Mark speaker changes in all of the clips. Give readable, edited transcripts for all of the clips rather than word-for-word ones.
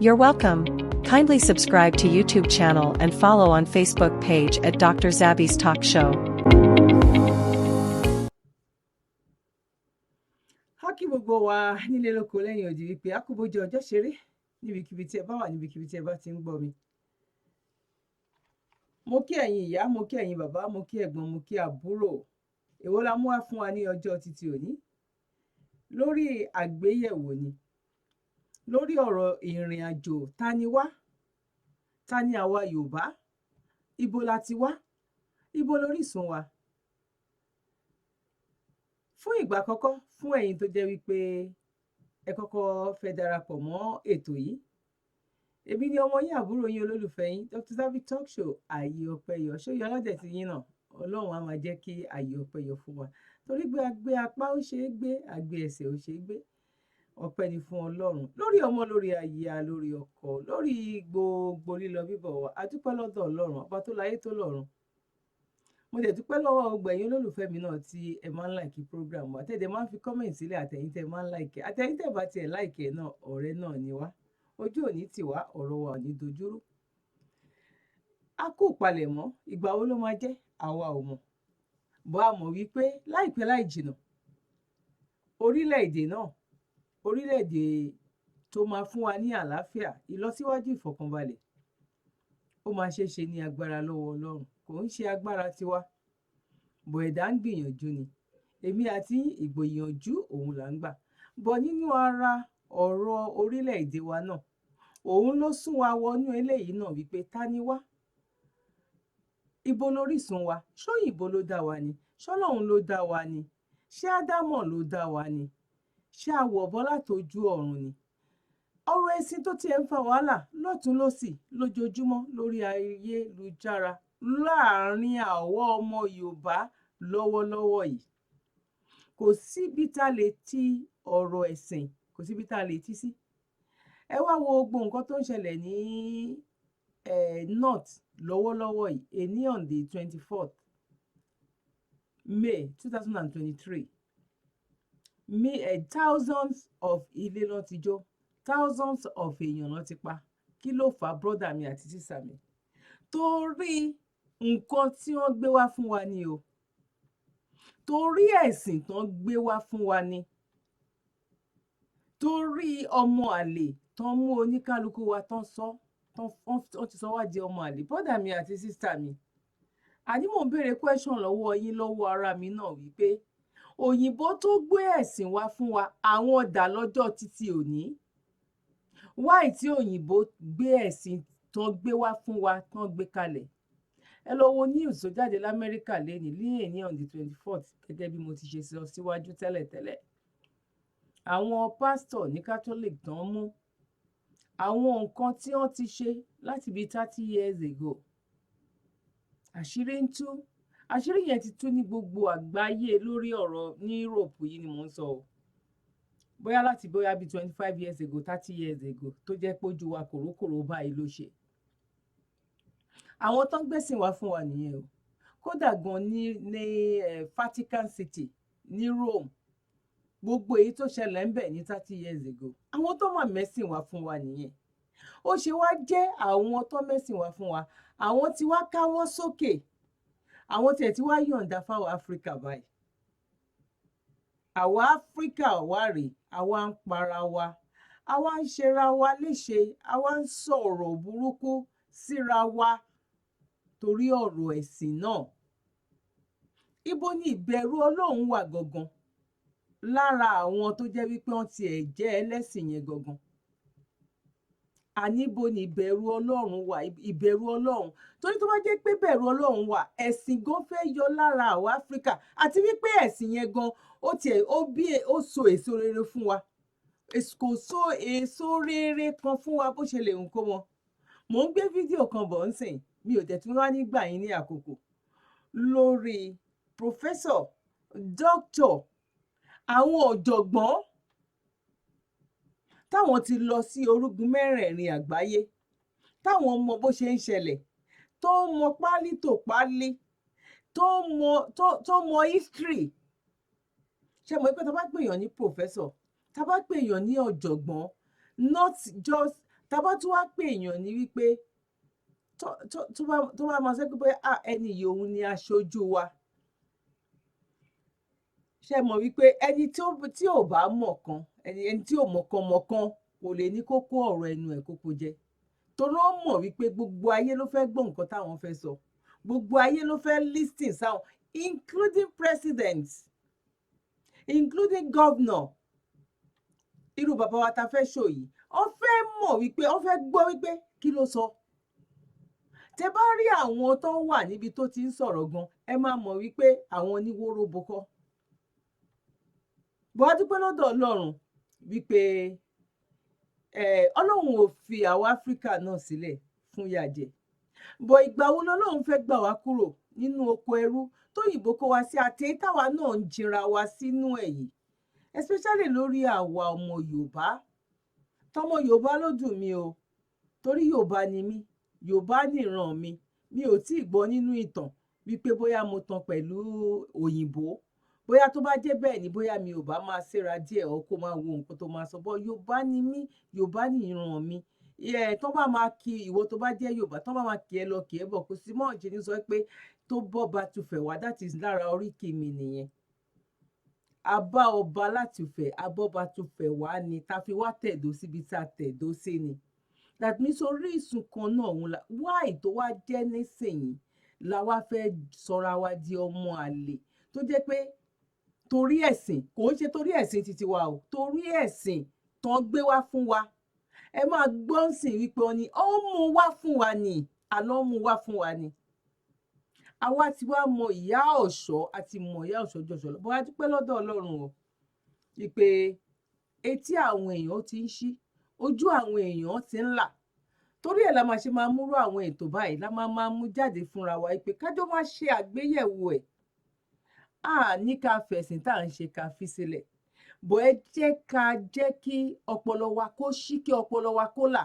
Speaker 1: You're welcome. Kindly subscribe to YouTube channel and follow on Facebook page at Dr. Zabby's Talk Show.
Speaker 2: Hákì gbogbo wa nílé lóko lẹ́yìn odi wípé akúbójú ọjọ́ ṣeré níbikíbi tí ẹ bá wà níbikíbi tí ẹ bá ti ń gbọ́ mi. Mo kí ẹ̀yin ìyá, mo kí ẹ̀yin bàbá, mo kí ẹ̀gbọ́n, mo kí àbúrò. Èwo la mú wá fún wa ní ọjọ́ títí òní? Lórí àgbéyẹ̀wò ni. Lórí ọ̀rọ̀ ìrìn àjò ta ni wá? Ta ni àwa Yorùbá? Ibo la ti wá? Ibo lórísun wa? Fún ìgbà àkọ́kọ́ fún ẹ̀yin tó jẹ́ wípé ẹ kọ́kọ́ fẹ́ darapọ̀ mọ́ ètò yìí. Èmi ni ọmọ yín àbúrò yín olólùfẹ́ yín Dr. Zabby Talk Show ààyè ọpẹ́ yọ. Ṣó yọ lọ́dẹ̀ tí yín náà? Ọlọ́run á máa jẹ́ kí ààyè ọpẹ́ yọ fún wa. Torí pé àgbé apá ó ṣe é gbé, àgbé ẹsẹ̀ ó ṣe é gbé. Ọpẹ́ ni fún Ọlọ́run. Lórí ọmọ, lórí aya, lórí ọkọ, lórí gbogbo lílọ bíbọ̀ wa. A dúpẹ́ lọ́dọ̀ Ọlọ́run, ọba tó láyé tó lọ́run. Mo dẹ̀ dúpẹ́ lọ́wọ́ gbogbo ẹ̀yin olólùfẹ́ mi náà tí ẹ máa ń like program wa. Tẹ́lẹ̀ máa ń fi comment sílẹ̀ àtẹ̀yin tẹ́ máa ń like. Àtẹ̀yin tẹ́ bá tiẹ̀ like náà, ọ̀rẹ́ náà ni wá. Ojú òní tì wá, ọ̀rọ̀ wa ò ní dojúrú. A kú palẹ̀mọ́, ìgbà wo ló máa jẹ́? Àwa ò mọ̀. Bọ́ a mọ̀ wípé láìpẹ́ láì jìnà, orílẹ̀-èdè náà, orílẹ̀-èdè tó máa fún wa ní àlàáfíà, ìlọsíwájú, ìfọ̀kànbalẹ̀, ó máa ṣe é ṣe ní agbára lọ́wọ́ Ọlọ́run. Kò ń ṣe agbára tiwa, bọ̀ ẹ̀dá ń gbìyànjú ni. Èmi àti ìgbìyànjú òun là ń gbà. Bọ̀ nínú ara ọ̀rọ̀ orílẹ̀-èdè wa náà, òun ló sún wa wọnú eléyìí náà wípé ta ni wá? Ibo lórísun wa? Ṣóyìnbó ló dá wa ni? Ṣọ́lọ́run ló dá wa ni? Ṣé Ádámọ̀ ló dá wa ni? Ṣé a wọ̀ bọ́ látojú ọ̀run ni? Ọ̀rọ̀ ẹ̀sìn tó tiẹ̀ ń fa wàhálà lọ́tùn lósì lójoojúmọ́ lórí ayélujára láàárín àwọn ọmọ Yorùbá lọ́wọ́lọ́wọ́ yìí. Kò síbi tá lè ti ọ̀rọ̀ ẹ̀sìn, kò síbi tá lè ti sí. Ẹ wá wo gbogbo nǹkan tó ń ṣẹlẹ̀ ní North lọ́wọ́lọ́wọ́ yìí, èní on the 24th May 2023. Thousands of ilé ló ti jó, thousands of èèyàn ló ti pa. Kí ló fà á, brother mi àti sísà mi? Torí nǹkan tí wọ́n gbé wá fún wa ni o. Torí ẹ̀sìn tán gbé wá fún wa ni. Torí ọmọ àlè tán mú oníkálukú wa tán ti sọ wá di ọmọ àlè. Brother mi àti sísà mi, àní mò ń béèrè question lọ́wọ́ yín, lọ́wọ́ ara mi náà wípé òyìnbó tó gbé ẹ̀sìn wá fún wa, àwọn dà lọ́jọ́ títí òní. Why tí òyìnbó gbé ẹ̀sìn tán gbé wá fún wa tán gbé kalẹ̀? Ẹ lọ wo news tó jáde l'Amẹ́ríkà lénìí on the 24th gẹ́gẹ́ bí mo ti ṣe sọ síwájú tẹ́lẹ̀tẹ́lẹ̀. Àwọn pásítọ̀ ní Catholic tán mú àwọn nǹkan tí wọ́n ti ṣe láti bí 30 years ago. Àṣírí ń tú. Àṣírí yẹn ti tú ní gbogbo àgbáyé lórí ọ̀rọ̀ ní Europe yìí ni mò ń sọ o. Bóyá bí 25 years ago, 30 years ago tó jẹ́ pé ojú wa kòrókòró báyìí ló ṣe. Àwọn tó ń gbẹ̀sìn wá fún wa nìyẹn o. Kódà gan ní Vatican City ní Rome, gbogbo èyí tó ṣẹlẹ̀ ń bẹ̀ ní 30 years ago. Àwọn tó máa mẹ́sìn wá fún wa nìyẹn. Ó ṣe wá jẹ́ àwọn tó mẹ́sìn wá fún wa, àwọn tí wá káwọ́ sókè, àwọn tiẹ̀ tí wá yọ̀ǹda fáwọn Áfíríkà báyìí. Àwa Áfíríkà wá rèé, àwa ń para wa, àwa ń ṣera wa léṣe, àwa ń sọ̀rọ̀ burúkú síra wa torí ọ̀rọ̀ ẹ̀sìn náà. Ibo ni ìbẹ̀rù Ọlọ́run wà gangan lára àwọn tó jẹ́ wípé wọ́n tiẹ̀ jẹ́ ẹlẹ́sìn yẹn gangan? Àní ibo ni ìbẹ̀rù Ọlọ́run wà? Ìbẹ̀rù Ọlọ́run, torí tó bá jẹ́ pé bẹ̀rù Ọlọ́run wà, ẹ̀sìn gan fẹ́ yọ lára àwọn Áfíríkà, àti wípé ẹ̀sìn yẹn gan ó so èso rere fún wa. Kò so èso rere kan fún wa bó ṣe lè hùn kó mọ. Mò ń gbé fídíò kan bọ̀ ń sìn, mi ò tẹ̀ tún wá nígbà yín ní àkókò, lórí professor, doctor, àwọn ọ̀jọ̀gbọ́n táwọn ti lọ sí orúgun mẹ́rẹ̀ẹ̀rin àgbáyé, táwọn mọ bó ṣe ń ṣẹlẹ̀, tó mọ pálí tó pálí, tó mọ history. Ṣé mo pé tá bá pèèyàn ní professor, tá bá pèèyàn ní ọ̀jọ̀gbọ́n, not just tá bá tún wá pè èèyàn ní wípé tó bá máa sọ pé ẹni yìí òun ni aṣojú wa, ṣe mọ̀ wípé ẹni tí ò bá mọ̀ kan, ẹni tí ò mọ̀kan mọ̀kan kò lè ní kó kó ọ̀rọ̀ ẹnu ẹ̀ kó kó jẹ, torí wọ́n mọ̀ wípé gbogbo ayé ló fẹ́ gbọ́ nǹkan táwọn fẹ́ sọ, gbogbo ayé ló fẹ́ listen sáwọn, including presidents, including governor. Irú bàbá wa ta fẹ́ ṣò yìí, wọ́n fẹ́ mọ̀ wípé, wọ́n fẹ́ gbọ́ wípé kí ló sọ. Tẹ bá rí àwọn tó wà níbi tó ti ń sọ̀rọ̀ gan, ẹ máa mọ̀ wípé àwọn oníwóró bokọ́. Bó a dúpẹ́ lọ́dọ̀ Ọlọ́run wípé Ọlọ́run ò fi àwọn Áfíríkà náà sílẹ̀ fún ìyà jẹ. Bọ̀ ìgbà wo lọ́lọ́run fẹ́ gbà wá kúrò nínú oko ẹrú tó yìnbó kó wa sí, àti táwa náà ń jinra wa sínú ẹ̀ yìí, especially lórí àwa ọmọ Yorùbá. Tọmọ Yorùbá ló dùn mí o, torí Yorùbá ni mí, Yorùbá nìran mi. Mi ò tí ì gbọ́ nínú ìtàn wípé bóyá mo tàn pẹ̀lú òyìnbó, bóyá tó bá jẹ́ bẹ́ẹ̀ ni bóyá mi ò bá máa ṣéra díẹ̀ ọ kó máa wo nǹkan tó máa sọ, bọ́ Yorùbá ni mí, Yorùbá nìran mi. Tó bá máa kí ìwọ tó bá jẹ́ Yorùbá, tó bá máa kí ẹ lọ kí ẹ bọ̀, kò sí mọ́ ọ̀jẹ̀ ní sọ pé tó bọ́ bá tu fẹ̀ wá, that is lára oríkì mi nìyẹn. Abá ọba láti fẹ̀, abọ́ba tu fẹ̀ wá ni, ta fi wá tẹ̀dó síbi tá a tẹ̀dó sí ni. That means orísun kan náà òun la why tó wá jẹ́ nísìnyí la wá fẹ́ sọra wa di ọmọ àlè, tó jẹ́ pé torí ẹ̀sìn, kò ń ṣe torí ẹ̀sìn títí wa o, torí ẹ̀sìn tán gbé wá fún wa. Ẹ máa gbọ́ sìn wípé ó ní ó mú wá fún wa ni, àná mú wá fún wa ni. Àwa ti wá mọ ìyá ọ̀ṣọ́, àti mọ ìyá ọ̀ṣọ́ jọ̀ṣọ̀ lọ. Bó a dúpẹ́ lọ́dọ̀ Ọlọ́run o wípé etí àwọn èèyàn ti ń ṣí, ojú àwọn èèyàn ti ń là. Torí ẹ̀ la máa ṣe máa múrú àwọn ètò báyìí, la máa mú jáde fúnra wa wípé kájọ máa ṣe àgbéyẹ̀wò ẹ̀. Ní ká fẹ̀sìn tá à ń ṣe ká fi sílẹ̀, bọ̀ ẹ jẹ́ ká jẹ́ kí ọpọlọ wa kó ṣí, kí ọpọlọ wa kó là,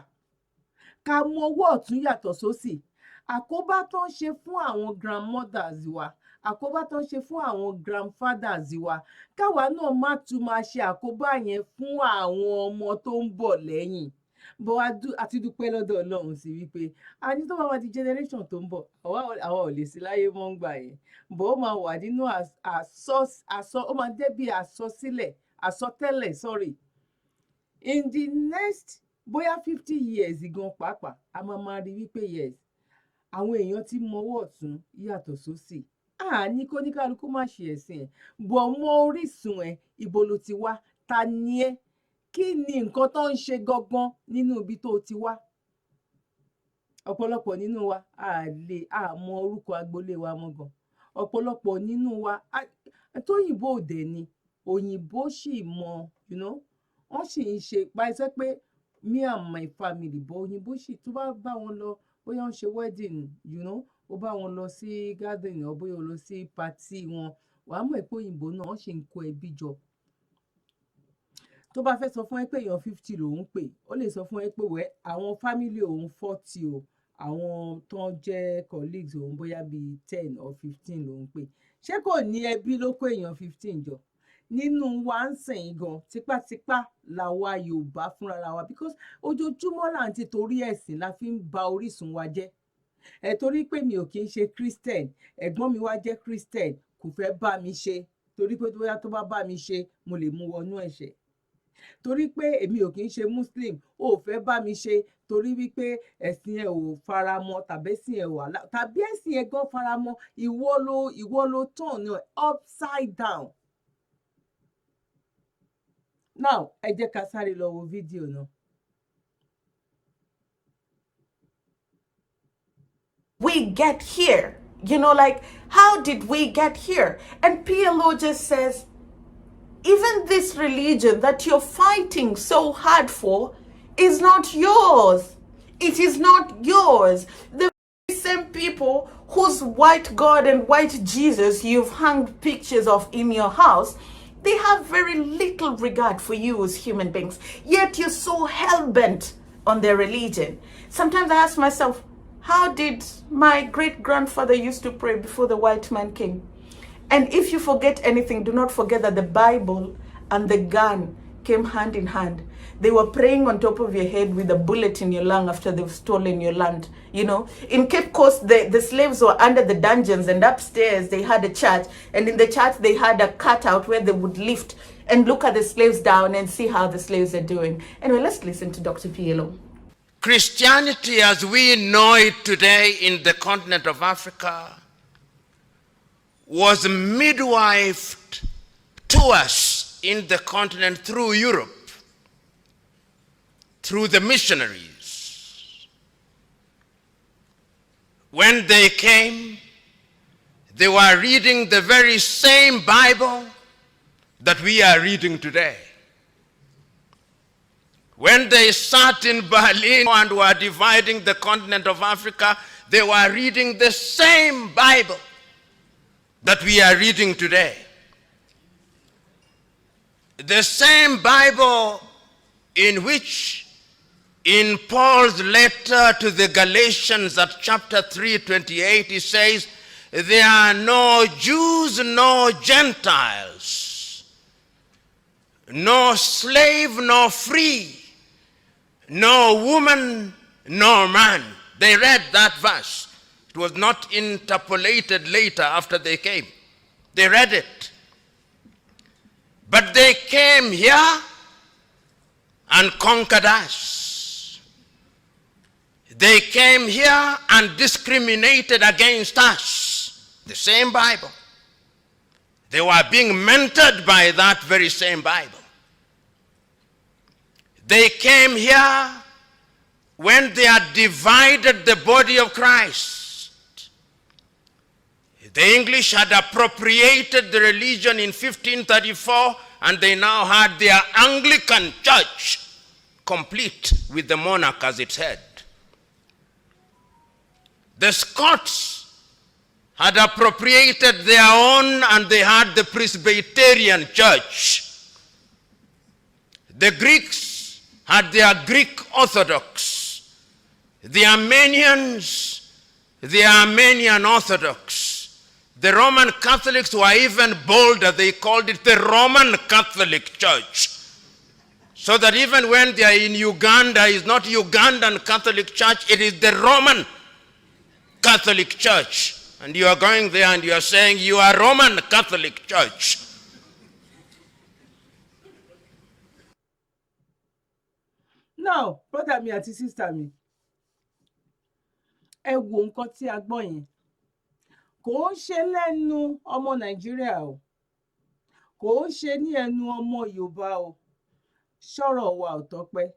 Speaker 2: ká mọ ọwọ́ ọ̀tún yàtọ̀ sósì. Àkóbá tó ń ṣe fún àwọn grandmothers wa, àkóbá tó ń ṣe fún àwọn grandfathers wa, káwa náà má tún máa ṣe àkóbá yẹn fún àwọn ọmọ tó ń bọ̀ lẹ́yìn. Bọ̀ àti dúpẹ́ lọ́dọ̀ Ọlọ́run sí wípé a ní tó bá wá di generation tó ń bọ̀, àwa ò lè sí láyé mọ́ ń gbà yẹn, bọ̀ ó máa wà nínú ó máa jẹ́ bí àsọtẹ́lẹ̀, sorry. In the next bóyá 50 years gan pàápàá, a máa rí wípé yes, àwọn èèyàn ti mọ ọwọ́ ọ̀tún yàtọ̀ sósì. Ní kó ní kálukú má ṣe ẹ̀sìn ẹ̀, bọ̀ mọ orísun ẹ̀, ibo lo ti wá, ta ni ẹ́, kí ni nǹkan tó ń ṣe gangan nínú ibi tó ti wá. Ọ̀pọ̀lọpọ̀ nínú wa a mọ orúkọ agboolé wa mọ́ gan. Ọ̀pọ̀lọpọ̀ nínú wa tóyìnbó òde ni, òyìnbó sì mọ, wọ́n sì ń ṣe pàṣẹ pé me and my family, bọ̀ òyìnbó sì tó bá bá wọn lọ, bóyá wọ́n ṣe wedding, ó bá wọn lọ sí garden, or bóyá ó lọ sí party wọn, wàá mọ̀ pé òyìnbó náà wọ́n sì ń kó ẹbí jọ. Tó bá fẹ́ sọ fún ẹ pé èèyàn 50 lòun pè, ó lè sọ fún ẹ pé àwọn family òun 40 o, àwọn tó jẹ́ colleagues òun bóyá bíi 10 or 15 lòun pè. Ṣé kò ní ẹbí ló kó èèyàn 15 jọ? Nínú wa ń sìn gan, tipátipá làwa Yorùbá fúnra wa, because ojoojúmọ́ là ń ti torí ẹ̀sìn la fi ń ba orísun wa jẹ́. Torí pé mi ò kí ń ṣe Christian, ẹ̀gbọ́n mi wá jẹ́ Christian, kò fẹ́ bá mi ṣe, torí pé bóyá tó bá bá mi ṣe, mo lè mú wọnú ẹ̀ṣẹ̀. Torí pé èmi ò kí ń ṣe Muslim, ó fẹ́ bá mi ṣe, torí wípé ẹ̀sìn ẹ̀ ò faramọ́, tàbí ẹ̀sìn ẹ̀ tàbí ẹ̀sìn ẹ̀ gan faramọ́, ìwọ ló turn upside down. Now ẹ jẹ́ ká sáré lọ wo fídíò náà.
Speaker 3: We get here, like, how did we get here? And PLO just says, even this religion that you're fighting so hard for is not yours. It is not yours. The same people whose white God and white Jesus you've hung pictures of in your house, they have very little regard for you as human beings. Yet you're so hell-bent on their religion. Sometimes I ask myself, how did my great-grandfather used to pray before the white man came? And if you forget anything, do not forget that the Bible and the gun came hand in hand. They were praying on top of your head with a bullet in your lung after they've stolen your land. You know, in Cape Coast, the slaves were under the dungeons, and upstairs they had a church, and in the church they had a cutout where they would lift and look at the slaves down and see how the slaves are doing. Anyway, let's listen to Dr. PLO.
Speaker 4: Christianity as we know it today in the continent of Africa was midwifed to us in the continent through Europe, through the missionaries. When they came, they were reading the very same Bible that we are reading today. When they sat in Berlin and were dividing the continent of Africa, they were reading the same Bible that we are reading today. The same Bible in which, in Paul's letter to the Galatians at chapter 3:28, he says, there are no Jews, no Gentiles, no slave, no free, no woman, no man. They read that verse. It was not interpolated later after they came. They read it. But they came here and conquered us. They came here and discriminated against us. The same Bible. They were being mentored by that very same Bible. They came here when they had divided the body of Christ. The English had appropriated the religion in 1534, and they now had their Anglican church, complete with the monarch as its head. The Scots had appropriated their own, and they had the Presbyterian church. The Greeks had their Greek Orthodox. The Armenians, the Armenian Orthodox. The Roman Catholics were even bolder. They called it the Roman Catholic Church. So that even when they are in Uganda, it's not Ugandan Catholic Church, it is the Roman Catholic Church. And you are going there and you are saying you are Roman Catholic Church.
Speaker 2: Now, brother mi àti sister mi, ẹ wo nǹkan tí a gbọ́ yẹn. Kò ń ṣe lẹ́nu ọmọ Nàìjíríà o, kò ń ṣe ní ẹnu ọmọ Yorùbá o, ṣọ́rọ̀ wa ò tọ́pẹ́.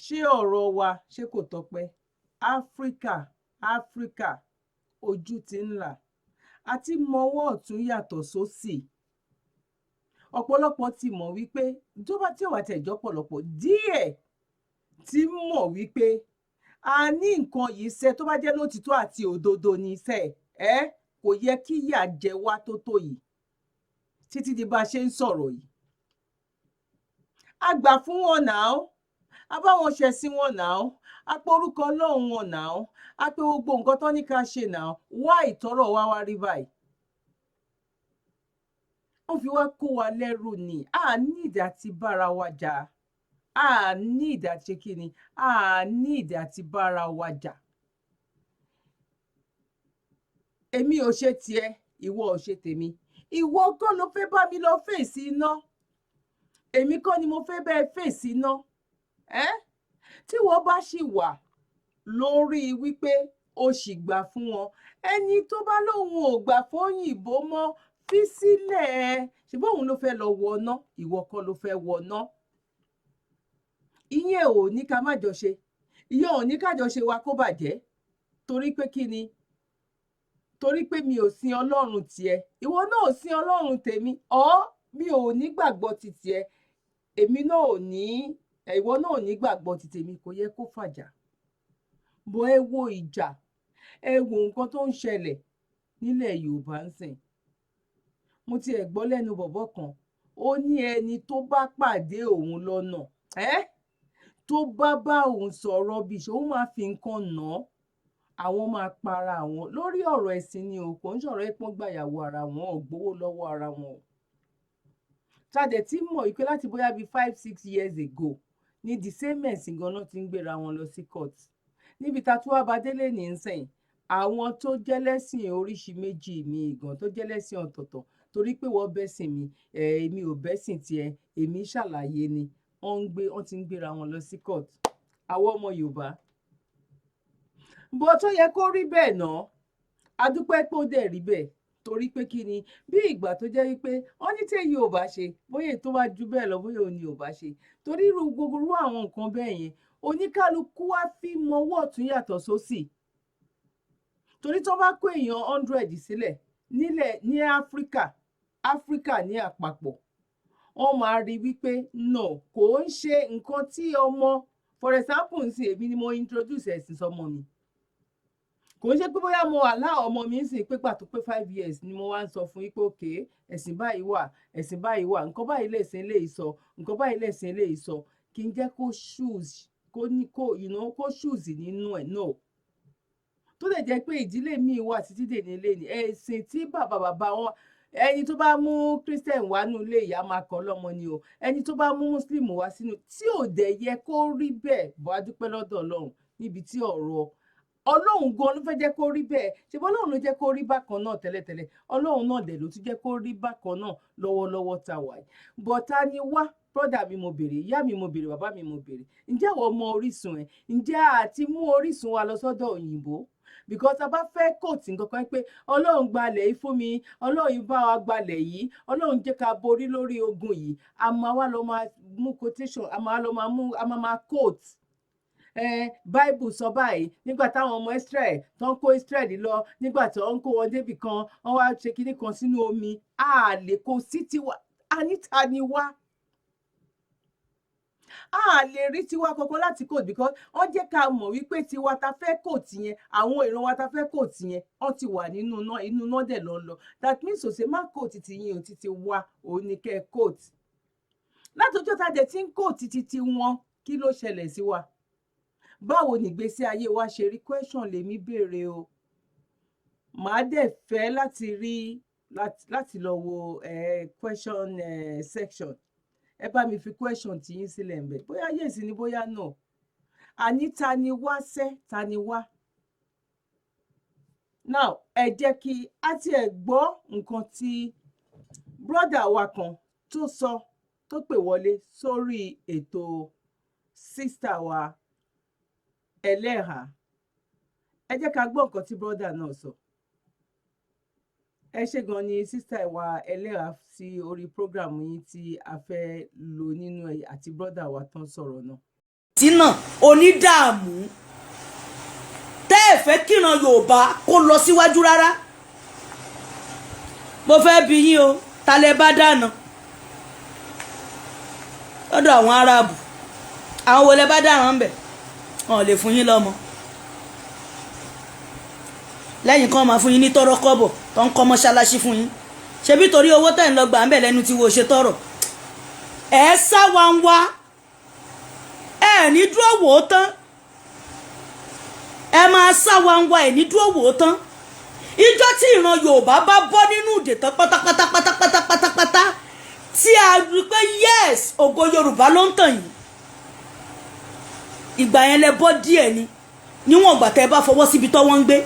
Speaker 2: Ṣé ọ̀rọ̀ wa ṣé kò tọ́pẹ́? Áfíríkà, ojú ti ń là. Àti mọwọ́ ọ̀tún yàtọ̀ sósì. Ọ̀pọ̀lọpọ̀ ti mọ̀ wípé tó bá tí ò wá tẹ̀ jọ́ pọ̀lọpọ̀ díẹ̀ ti mọ̀ wípé a ní nǹkan yìí ṣe tó bá jẹ́ lótìtọ́ àti òdodo ní ṣe kò yẹ kí ìyà jẹ wá tó tó yìí títí di bá a ṣe ń sọ̀rọ̀ yìí. A gbà fún wọn náà, a bá wọn ṣẹ̀sìn wọn náà, a pe orúkọ Ọlọ́run wọn náà, a pe gbogbo nǹkan tó ní ká ṣe náà, wá ìtọ́rọ̀ wá wá rí báyìí. Wọ́n fi wá kó wa lẹ́rù ni, a ní ìdí àti bára wa jà. A ní ìdí àti ṣe kí ni? A ní ìdí àti bára wa jà. Èmi ò ṣe tiẹ̀, ìwọ ò ṣe tèmi. Ìwọ kọ́ ló fẹ́ bá mi lọ fèsì iná. Èmi kọ́ ni mo fẹ́ bẹ́ẹ̀ fèsì iná. Tí wọ́n bá ṣì wà lórí wípé o ṣì gbà fún wọn, ẹni tó bá lóun ò gbà fún òyìnbó mọ́, fi sílẹ̀. Ṣùgbọ́n òun ló fẹ́ lọ wọná, ìwọ kọ́ ló fẹ́ wọná. Ìyẹn ò ní ká má jọ ṣe. Ìyẹn ò ní ká jọ ṣe wa kó bàjẹ́. Torí pé kí ni? Torí pé mi ò sin Ọlọ́run tiẹ̀. Ìwọ náà ò sin Ọlọ́run tèmi. Mi ò ní gbàgbọ́ ti tiẹ̀. Èmi náà ò ní, ìwọ náà ò ní gbàgbọ́ ti tèmi. Kò yẹ kó fàjà. Bọ́ ẹ wo ìjà. Ẹ wo nǹkan tó ń ṣẹlẹ̀ nílẹ̀ Yorùbá ń sìn. Mo ti ẹ̀ gbọ́ lẹ́nu bọ̀bọ́ kan. Ó ní ẹni tó bá pàdé òun lọ́nà. Tó bá òun sọ̀rọ̀ bí ṣe òun máa fi nǹkan nà án, àwọn máa para àwọn lórí ọ̀rọ̀ ẹ̀sìn ni o, kò ń sọ̀rọ̀ ẹ̀pọ́n gbàyàwó ara wọn, ò gbowó lọ́wọ́ ara wọn o. tàdé tí mọ̀ wípé láti bóyá bíi 5-6 years ago ní the same ẹ̀sìn gan-an ti ń gbéra wọn lọ sí court níbi tá a tún wá bá délé ní sẹ́yìn àwọn tó jẹ́lẹ́sìn oríṣi méjì mi gan tó jẹ́lẹ́sìn ọ̀tọ̀ọ̀tọ̀ torí pé wọ́n bẹ́sìn mi èmi ò bẹ́sìn tiẹ̀ èmi ṣàlàyé ni wọ́n ti ń gbéra wọn lọ sí court àwọn ọmọ Yorùbá bó tó yẹ kó rí bẹ́ẹ̀ náà a dúpẹ́ pé ó dẹ̀ rí bẹ́ẹ̀ torí pé kí ni bí ìgbà tó jẹ́ wípé wọ́n ní tẹ́yí ò bá ṣe bóyá tó bá ju bẹ́ẹ̀ lọ bóyá òní ò bá ṣe torí irú gbogbo àwọn nǹkan bẹ́ẹ̀ yẹn oníkálukú wá fi mọwọ́ ọ̀tún yàtọ̀ sósì torí tó bá kó èèyàn 100 sílẹ̀ nílẹ̀ ní áfíríkà ní àpapọ̀ wọ́n máa rí wípé no kò ń ṣe nǹkan tí ọmọ for example ń sìn èmi ni mo introduce ẹ̀sìn sọmọ mi kò ń ṣe pé bóyá mo àlá ọmọ mi ń sìn pé pàtó pé 5 years ni mo wá ń sọ fún yín pé òkè ẹ̀sìn báyìí wà nǹkan báyìí lẹ̀sìn eléyìí sọ nǹkan báyìí lẹ̀sìn eléyìí sọ kí n jẹ́ kó choose kó choose nínú ẹ̀ no tó lè jẹ́ pé ìdílé mi wà títí dèní ilé ni ẹ̀sìn tí bàbá wọn ẹni tó bá mú Christian wá nínú ilé ìyá máa kọ́ lọ́mọ ni o ẹni tó bá mú Muslim wá sínú tí ò dẹ̀ yẹ kó rí bẹ́ẹ̀ bọ́ a dúpẹ́ lọ́dọ̀ Ọlọ́run níbi tí ọ̀rọ̀ Ọlọ́run gan ló fẹ́ jẹ́ kó rí bẹ́ẹ̀ ṣe bọ́ Ọlọ́run ló jẹ́ kó rí bákan náà tẹ́lẹ̀tẹ́lẹ̀ Ọlọ́run náà dẹ̀ ló tún jẹ́ kó rí bákan náà lọ́wọ́lọ́wọ́ tá a wà yìí bọ́tá ni wá brọ́dà mi mo béèrè ìyá mi mo béèrè bàbá mi mo béèrè ǹjẹ́ àwọn ọmọ orísun ẹ̀ ǹjẹ́ àti mú orísun wa lọ sọ́dọ̀ òyìnbó because a bá fẹ́ kóòtù nǹkan kan pé Ọlọ́run gbalẹ̀ yìí fún mi Ọlọ́run bá wa gbalẹ̀ yìí Ọlọ́run jẹ́ ká borí lórí ogun yìí a máa wá lọ máa mú quotation a máa quote Bible sọ báyìí nígbà táwọn ọmọ Israel tó ń kó Israel lọ nígbà tó ń kó wọn débì kan wọ́n wá ṣe kinní kan sínú omi a lè kó sí tiwa anita ni wá a lè rí tiwa kankan láti kóòtù because wọ́n jẹ́ ká mọ̀ wípé tiwa ta fẹ́ kóòtù yẹn àwọn ìran wa ta fẹ́ kóòtù yẹn wọ́n ti wà nínú náà inú náà dẹ̀ lọ that means òsè má kóòtù ti yín ò ti ti wá òun ni kẹ́ kóòtù látọjọ́ ta dẹ̀ ti ń kóòtù ti wọn kí ló ṣẹlẹ̀ sí wa báwo nìgbésí ayé wa ṣe rí question lèmi béèrè o màá dẹ̀ fẹ́ láti lọ wo question section ẹ bá mi fi question tí yín sílẹ̀ ńbẹ̀ bóyá yes ni bóyá no àní ta ni wá sẹ́ ta ni wá now ẹ jẹ́ kí a tiẹ̀ gbọ́ nǹkan tí brọ́dà wa kan tó sọ tó pè wọlé sórí ètò sísítà wa Eleha ẹ jẹ́ ká gbọ́ nǹkan tí brọ́dà náà sọ ẹ ṣé gan ni sísítà wa Eleha sí orí prógrámù yín tí a fẹ́ lò nínú ẹ̀ àti brọ́dà wa tán sọ̀rọ̀ náà.
Speaker 5: tínà onídàámú tẹ́ ẹ fẹ́ kíran Yorùbá kó lọ síwájú rárá mo fẹ́ bi yín o ta lẹ bá dáná lọ́dọ̀ àwọn Árábù àwọn wo lẹ bá dáná ń bẹ̀ wọn ò lè fún yín lọ́mọ lẹ́yìn kan máa fún yín ní tọ́rọ́ kọ́bọ̀ tó ń kọ́ mọ́ṣáláṣí fún yín ṣebí torí owó tẹ̀ ń lọ gbà ń bẹ̀ lẹ́nu tí wo ṣe tọrọ ẹ̀ sá wa ń wá ẹ̀ ní dúró wò ó tán ẹ máa sá wa ń wá ẹ̀ ní dúró wò ó tán ìjọ tí ìran Yorùbá bá bọ́ nínú ìdè tán pátápátá tí a rí pé yes ògo Yorùbá ló ń tàn yìí ìgbà yẹn lẹ bọ́ díẹ̀ ni níwọ̀n ìgbà tẹ́ bá fọwọ́ síbi tọ́ wọ́n ń gbé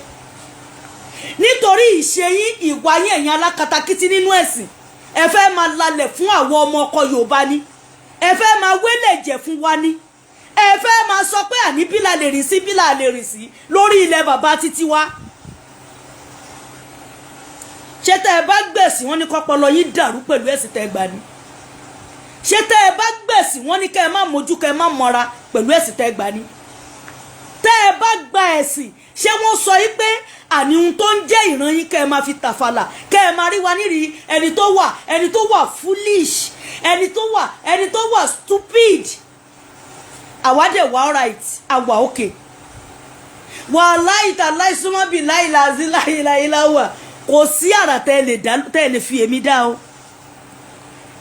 Speaker 5: nítorí ìṣe yín ìwà yín ẹ̀yin alákatakítí nínú ẹ̀sìn ẹ fẹ́ máa lalẹ̀ fún àwọn ọmọ ọkọ Yorùbá ni ẹ fẹ́ máa wélẹ̀ jẹ̀ fún wa ni ẹ fẹ́ máa sọ pé àní bí la lè rìn sí bí la lè rìn sí lórí ilẹ̀ bàbá títí wa ṣé tẹ́ ẹ bá gbẹ̀sìn wọ́n ní kọ́pọlọ yín dàrú pẹ̀lú ẹ̀sìn tẹ́ ẹ gbà ni ṣé tẹ́ ẹ bá gbẹ̀sìn wọ́n ní kẹ́ ẹ má mójú kẹ́ ẹ má mọ́ra pẹ̀lú ẹ̀sìn tẹ́ ẹ gbà ni tẹ́ ẹ bá gba ẹ̀sìn ṣé wọ́n sọ yí pé àní ohun tó ń jẹ́ ìran yín kẹ́ ẹ máa fi tàfàlà kẹ́ ẹ máa rí wa nírìí ẹni tó wà foolish ẹni tó wà stupid àwa dẹ̀ wà alright àwa okay wàláì tàláì súnmọ́ bíi láìláàzí láìláìláwà kò sí àrà tẹ́ ẹ lè fi èmi dá o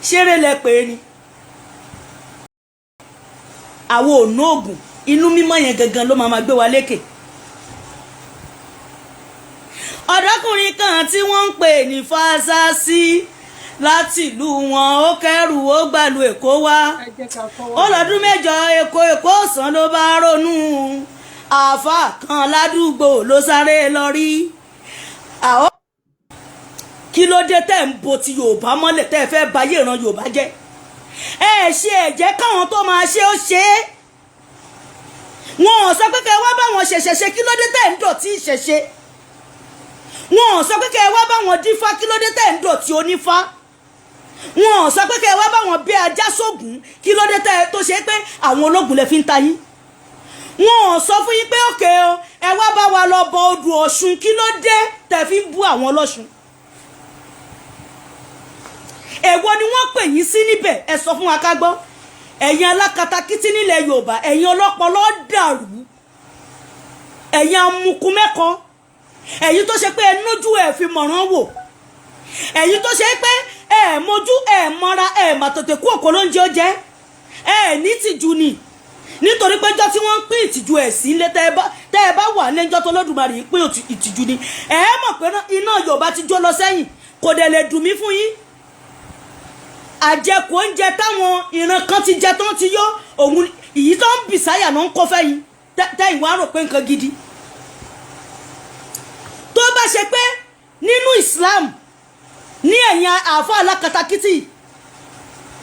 Speaker 5: ṣeré lẹ pé ni àwọn ònà ògùn inú mímọ́ yẹn gangan ló máa gbé wa lékè ọ̀dọ́kùnrin kan tí wọ́n ń pè ní Fásásí láti ìlú wọn ó kẹ́rù ó gbàlú Èkó wá ó lọ́dún mẹ́jọ Èkó ọ̀sán ló bá ronú àáfàá kan ládùúgbò ló sáré lọ rí kí ló dé tẹ́ ń bo ti Yorùbá mọ́lẹ̀ tẹ́ fẹ́ bayé ìran Yorùbá jẹ́ ṣe ẹ̀jẹ̀ káwọn tó máa ṣe ó ṣe é wọn ò sọ pé kẹ́ wá bá wọn ṣẹ̀ṣẹ̀ṣe kí ló dé tẹ́ ń dọ̀tí ìṣẹ̀ṣe wọn ò sọ pé kẹ́ wá bá wọn dífá kí ló dé tẹ́ ń dọ̀tí onífá wọn ò sọ pé kẹ́ wá bá wọn bí ajá sógun kí ló dé tẹ́ tó ṣe pé àwọn ológun lè fi ń ta yín wọn ò sọ fún yín pé òkè o ẹ wá bá wa lọ bọ odò Ọ̀ṣun kí ló dé tẹ́ fi ń bú àwọn ọlọ́ṣun èwo ni wọ́n pè yín sí níbẹ̀ ẹ sọ fún wa ká gbọ́ ẹ̀yin alákatakítí nílẹ̀ Yorùbá ẹ̀yin ọlọ́pọlọ dàrú ẹ̀yin amukumẹ́kọ ẹ̀yin tó ṣe pé ẹ nójú ẹ̀ fi mọ̀ràn wò ẹ̀yin tó ṣe pé ẹ mójú ẹ mọ́ra ẹ màtòtè kú òkò ló ń jẹ́ ó jẹ́ ẹ ní tìjú ni nítorí pé jọ́ tí wọ́n ń pín ìtìjú ẹ̀ sí ilé tẹ́ ẹ bá wà lẹ́jọ́ tó lódùmarè ń pín ìtìjú ni ẹ mọ̀ pé iná Yorùbá ti jó lọ sẹ́yìn kò dẹ̀ lè dùn mí fún yín àjẹkù oúnjẹ táwọn ìran kan ti jẹ tán ti yó òun ìyí tó ń bìsáyà náà ń kó fẹ́yìn tẹ́yìn wá rò pé nǹkan gidi tó bá ṣe pé nínú Islam ní ẹ̀yìn àáfà alákatakítì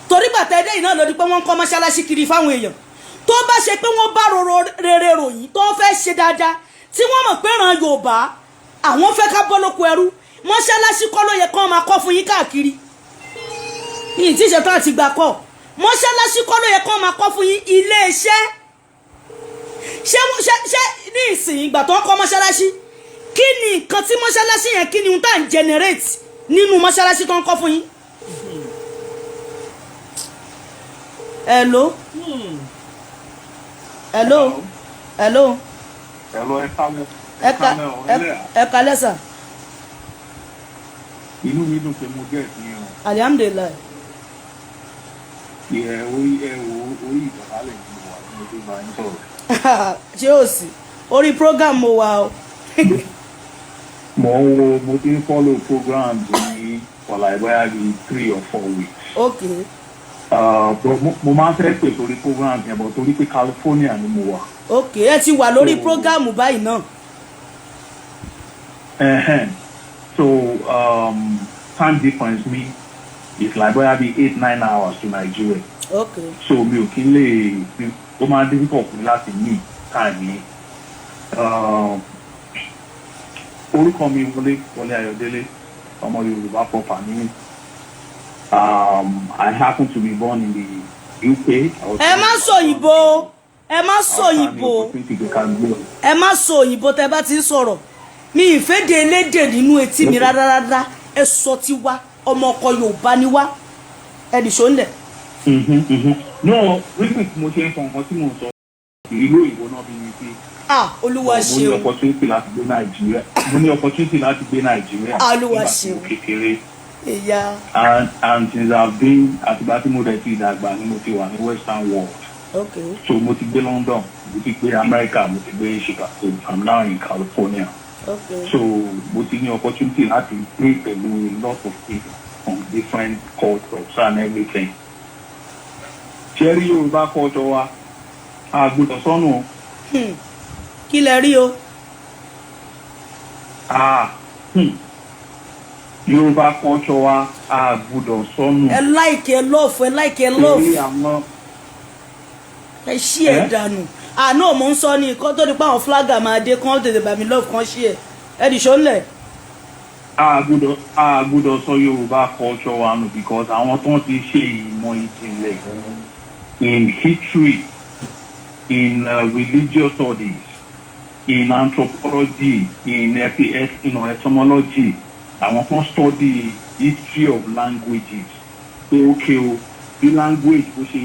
Speaker 5: torí gbàtẹ́dẹ́ iná lòdì pé wọ́n ń kọ́ mọ́ṣáláṣí kiri fáwọn èèyàn tó bá ṣe pé wọ́n bá rere ròyìn tó fẹ́ ṣe dáadáa tí wọ́n mọ̀ pé ràn Yorùbá àwọn fẹ́ ká bọ́ lóko ẹrú mọ́ṣáláṣí kọ́ ló yẹ kán máa kọ́ fún yín káàkiri yìí tí ìṣètò àti gbà kọ́ mọ́ṣáláṣí kọ́ ló yẹ kán máa kọ́ fún yín iléeṣẹ́ ṣé ní ìsìn ìgbà tó ń kọ́ mọ́ṣáláṣí kí ni nǹkan tí mọ́ṣáláṣí yẹn kí ni ohun tá à ń generate nínú mọ́ṣáláṣí tó ń kọ́ fún yín. hello hello hello ẹ kalẹ́ sà.
Speaker 6: inú mi dùn pé mo gẹ̀ sí yẹn o.
Speaker 5: alihamudulilayi.
Speaker 6: orí ìdọ̀bálẹ̀ ni mo wà ní ojú bá ń sọ̀rọ̀.
Speaker 5: ṣé o sì orí program mo wà o.
Speaker 6: mo ti ń follow programs ní for like bóyá bíi 3 or 4 weeks.
Speaker 5: okay.
Speaker 6: mo máa ń fẹ́ pè torí programs yẹn bọ̀ torí pé California ni mo wà.
Speaker 5: okay ẹ ti wà lórí program báyìí náà.
Speaker 6: So time difference me is like bóyá bíi 8-9 hours to Nigeria.
Speaker 5: Okay.
Speaker 6: So mi ò kí n lè ó máa ń difficult fún mi láti ní time yìí. Orúkọ mi Wọlé Ayọ̀délé ọmọ Yorùbá pọ̀pà ní. I happen to be born in the UK.
Speaker 5: ẹ má sọ òyìnbó ẹ má sọ òyìnbó ẹ má sọ òyìnbó tẹ́ bá ti ń sọ̀rọ̀ mi ìfẹ́ de elédè nínú etí mi rárá ẹ sọ ti wá ọmọ ọkọ Yorùbá ni wá ẹ nìṣó ńlẹ̀.
Speaker 6: No wípé mo ṣe ń sọ nǹkan tí mo sọ ìlú òyìnbó náà bí mi pé.
Speaker 5: Olúwa ṣeun.
Speaker 6: mo ní opportunity láti gbé Nàìjíríà
Speaker 5: Olúwa ṣeun.
Speaker 6: kékeré.
Speaker 5: ìyá.
Speaker 6: and since I've been àtìgbà tí mo rẹ̀ ti dàgbà ni mo ti wà ní Western world.
Speaker 5: Okay.
Speaker 6: So mo ti gbé London mo ti gbé America mo ti gbé Chicago. I'm now in California.
Speaker 5: Okay.
Speaker 6: So mo ti ní opportunity láti play pẹ̀lú a lot of people from different cultures and everything. Ṣé rí Yorùbá culture wa àgbọ̀dọ̀ sọnù.
Speaker 5: Kí lẹ rí o.
Speaker 6: Yorùbá culture wa àgbọ̀dọ̀ sọnù.
Speaker 5: ẹ like ẹ love
Speaker 6: Torí àwọn.
Speaker 5: ẹ ṣí ẹ dànù àná mo ń sọ ní nǹkan tó di pé àwọn flagger máa dé kán tètè bá mi love kan ṣí ẹ dì ṣó ńlẹ̀.
Speaker 6: àgbọ́dọ̀ sọ Yorùbá culture wa nù because àwọn tó ń ti ṣe ìmọ̀ ìjìnlẹ̀ in history in religious studies in anthropology in etymology àwọn kan study history of languages pé ókè o bí language bó ṣe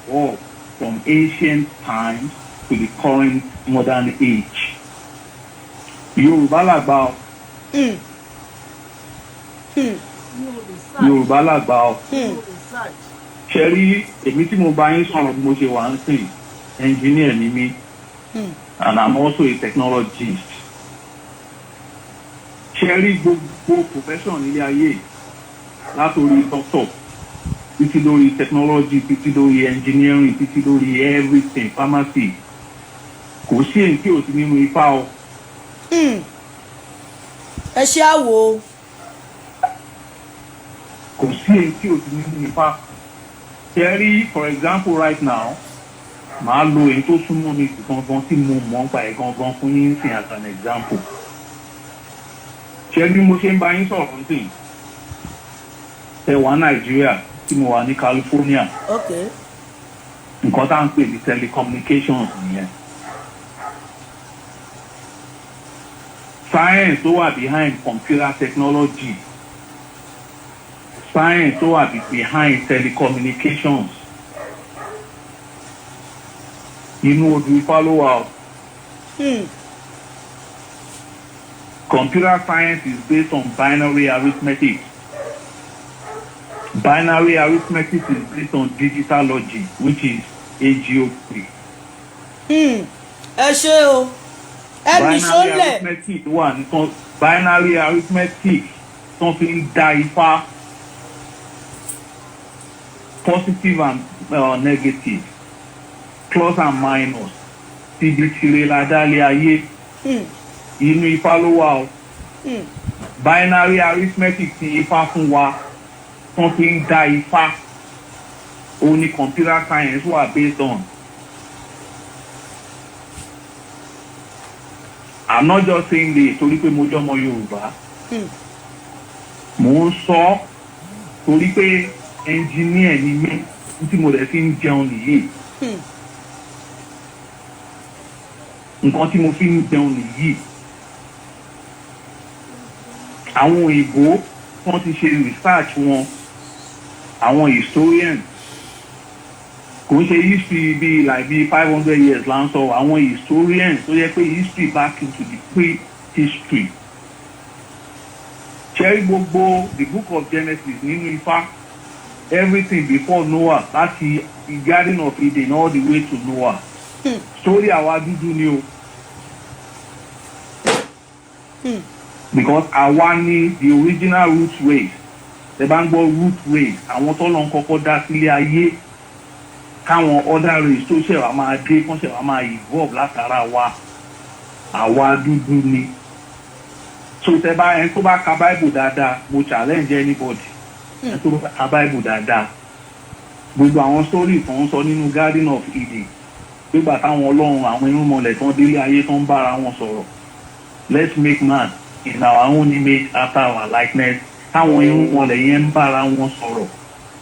Speaker 6: evolve from ancient times to the current modern age. Yorùbá làgbà o. Yorùbá làgbà o. Ṣé rí èmi tí mo bá yín sọ̀rọ̀ bí mo ṣe wà ń sìn engineer ni mí and I'm also a technologist. Ṣé rí gbogbo profession nílé ayé látòrí doctor títí lórí technology títí lórí engineering títí lórí everything pharmacy kò sí èyí tí ò sí nínú Ifá o.
Speaker 5: ẹ ṣe àwò.
Speaker 6: kò sí èyí tí ò sí nínú Ifá. Terry, for example, right now, màá lo èyí tó súnmọ́ mi gangan tí mo mọ̀ nípa ẹ̀ gangan fún yín sí as an example. Ṣé bí mo ṣe ń bá yín sọ̀rọ̀ ń sìn? Ẹ wà Nàìjíríà tí mo wà ní California.
Speaker 5: Okay.
Speaker 6: Nǹkan tá à ń pè ní telecommunications nìyẹn. Science tó wà behind computer technology. Science tó wà behind telecommunications. Inú odù Ifá ló wà o. Computer science is based on binary arithmetic. Binary arithmetic is based on digital logic, which is AGO3.
Speaker 5: ẹ ṣe o. ẹni
Speaker 6: Binary
Speaker 5: ṣọlẹ̀.
Speaker 6: arithmetic wà nìkan binary arithmetic tó fi ń da Ifá positive and negative, plus and minus, síbi tìrẹ ládàlẹ́ ayé. Inú Ifá ló wà o. Binary arithmetic ti Ifá fún wa tó fi ń da Ifá òun ni computer science wà based on. I'm not just saying this torí pé mo jọmọ Yorùbá. Mo ń sọ torí pé engineer ni mí tí mo dẹ̀ fi ń jẹun nìyí. Nǹkan tí mo fi ń jẹun nìyí. Àwọn òyìnbó wọ́n ti ṣe research wọn, àwọn historian kò ń ṣe history bíi like bíi 500 years là ń sọ, àwọn historians tó yẹ pé history back into the pre-history. Ṣẹ́rí gbogbo the book of Genesis nínú Ifá, everything before Noah láti the Garden of Eden all the way to Noah. Story àwa dúdú ni o. Because àwa ni the original root race. Ṣé bá ń gbọ́ root race, àwọn tó lọ ń kọ́kọ́ dá sílé ayé káwọn other race tó ṣẹ̀wá máa dé kán ṣẹ̀wá máa evolve látara wa. Àwa dúdú ni. So tẹ́ bá ẹni tó bá ka Bible dáadáa, mo challenge anybody. Ẹni tó bá ka Bible dáadáa, gbogbo àwọn story tó ń sọ nínú Garden of Eden, gbígbà táwọn ọlọ́run àwọn irúnmọlẹ̀ tán délé ayé tán ń bára wọn sọ̀rọ̀. Let's make man in our own image after our likeness. Táwọn irúnmọlẹ̀ yẹn ń bára wọn sọ̀rọ̀.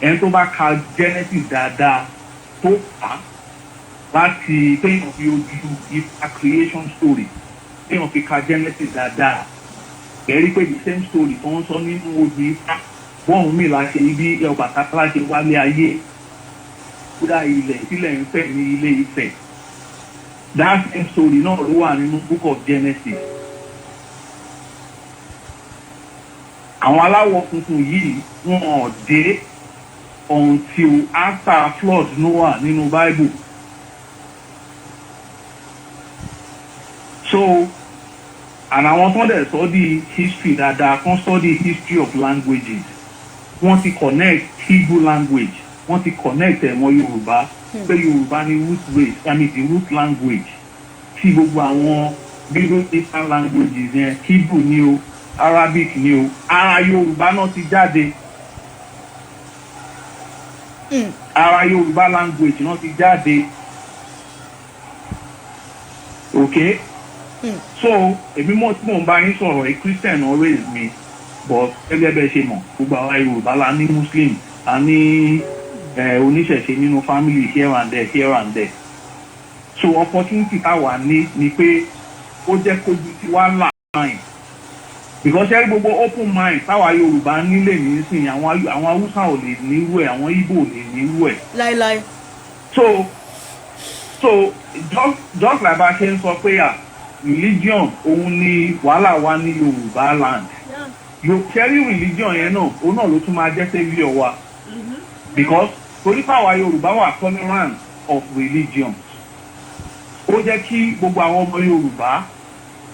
Speaker 6: Ẹni tó bá ka Genesis dáadáa tó fà á láti téèyàn fi ojú Ifá creation story téèyàn fi ka Genesis dáadáa. Ẹ̀rí pé the same story tó ń sọ nínú ojú Ifá bọ́ọ̀n mi la ṣe ibi Ọbàtálá ṣe wálé ayé. Kódà ilẹ̀ ìpínlẹ̀ ń fẹ̀ ní Ilé Ifẹ̀. That same story náà ló wà nínú book of Genesis. Àwọn aláwọ̀ funfun yìí wọ́n dé until after flood Noah nínú Bible. So, and àwọn tó dẹ̀ study history dáadáa kan study history of languages. Wọ́n ti connect Hebrew language, wọ́n ti connect ẹ̀mọ́ Yorùbá pé Yorùbá ni root race, I mean the root language. Tí gbogbo àwọn Middle Eastern languages yẹn Hebrew ni o, Arabic ni o, ara Yorùbá náà ti jáde. Ara Yorùbá language náà ti jáde. Okay? So, èmi mọ̀ tí mò ń bá yín sọ̀rọ̀ a Christian always me, but gẹ́gẹ́ bẹ́ẹ̀ ṣe mọ̀ gbogbo àwa Yorùbá la ní Muslim, a ní oníṣẹ̀ṣe nínú family here and there. So opportunity táwa ní ni pé ó jẹ́ kójú tí wá là mind. Because ṣẹ́rí gbogbo open mind táwa Yorùbá nílé nísìnyí àwọn Haúsá ò lè nírú ẹ̀, àwọn Ìgbò ò lè nírú ẹ̀.
Speaker 5: láíláí.
Speaker 6: So just like bá ṣe ń sọ pé religion òun ni wàhálà wa ní Yorùbá land. Ṣẹ́rí religion yẹn náà òun náà ló tún máa jẹ́ saviour wa. Because torí pàwa Yorùbá wà tolerant of religion. Ó jẹ́ kí gbogbo àwọn ọmọ Yorùbá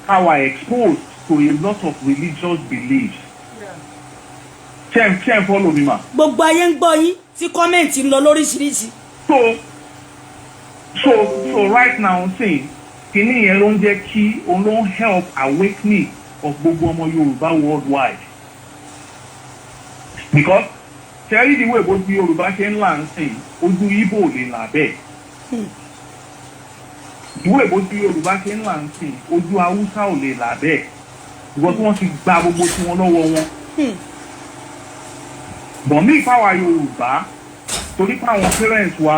Speaker 6: káwa exposed to a lot of religious beliefs. Ṣé follow me ma.
Speaker 5: gbogbo ayé ń gbọ́ yín tí kọ́mẹ̀ntì ń lọ lóríṣiríṣi.
Speaker 6: So right now saying kìíní yẹn ló ń jẹ́ kí òun ló ń help awakening of gbogbo ọmọ Yorùbá worldwide because ṣẹ́rí ìdíwọ̀ èbó tí Yorùbá ṣe ń là ń sìn ojú Ìgbò lè là bẹ́ẹ̀ ìdíwọ̀ èbó tí Yorùbá ṣe ń là ń sìn ojú Haúsá ò lè là bẹ́ẹ̀ ìwọ tí wọ́n ti gba gbogbo tí wọ́n lọ́wọ́ wọn bọ̀ ní ìpáwà Yorùbá torí pé àwọn parents wa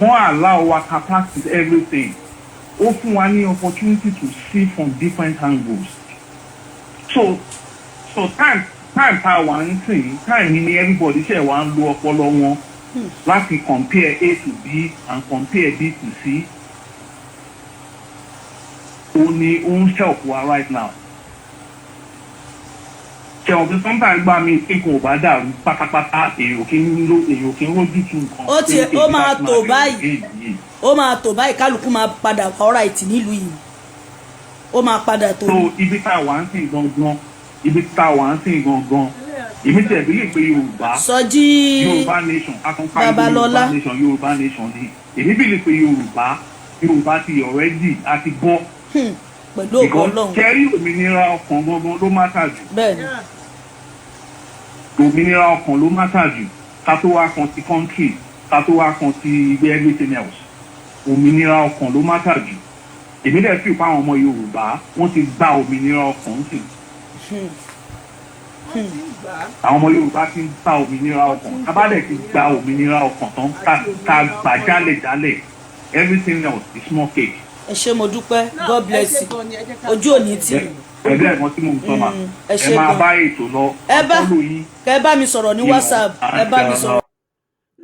Speaker 6: wọ́n allow wa capacity everything ó fún wa ní opportunity to see from different angles so time tá a wà ń sìn time ni everybody ṣe wà ń lo ọpọlọ wọn láti compare A to B and compare B to C ó ní ó ń help wa right now ṣe ọ̀gbìn sometimes gbà mí kíkún ò bá dàrú pátápátá èèyàn kí ń rójú tu nǹkan
Speaker 5: ó máa tò báyìí ó máa tò báyìí kálukú máa padà ọ̀rá ìtì nílùú yìí ó máa padà tó.
Speaker 6: so ibi tá a wà ń sìn gangan èmi tẹ̀ bí lè pe Yorùbá
Speaker 5: Sọjí
Speaker 6: Yorùbá nation akọ́kọ́ Yorùbá nation ni èmi bí lè pe Yorùbá ti already àti bọ́
Speaker 5: pẹ̀lú ògbó Ọlọ́run
Speaker 6: kẹ́rí òmìnira ọkàn gangan ló má tà jù
Speaker 5: bẹ́ẹ̀ni
Speaker 6: òmìnira ọkàn ló má tà jù ká tó wá kan ti country ká tó wá kan ti everything else òmìnira ọkàn ló má tà jù èmi dẹ̀ fi pa àwọn ọmọ Yorùbá wọ́n ti gba òmìnira ọkàn sí àwọn ọmọ Yorùbá ti ń gba òmìnira ọkàn abádẹ ti gba òmìnira ọkàn tán ká gbà jálẹ̀jálẹ̀ everything else is small cake.
Speaker 5: ẹ ṣé mo dúpẹ́ God bless you ojú òní tì í.
Speaker 6: ẹgbẹ́ ẹ̀gbọ́n tí mo ń sọ ma ẹ máa bá ètò lọ ọpọlọ yín.
Speaker 5: kẹ bá mi sọ̀rọ̀ ní WhatsApp ẹ bá mi sọ̀rọ̀.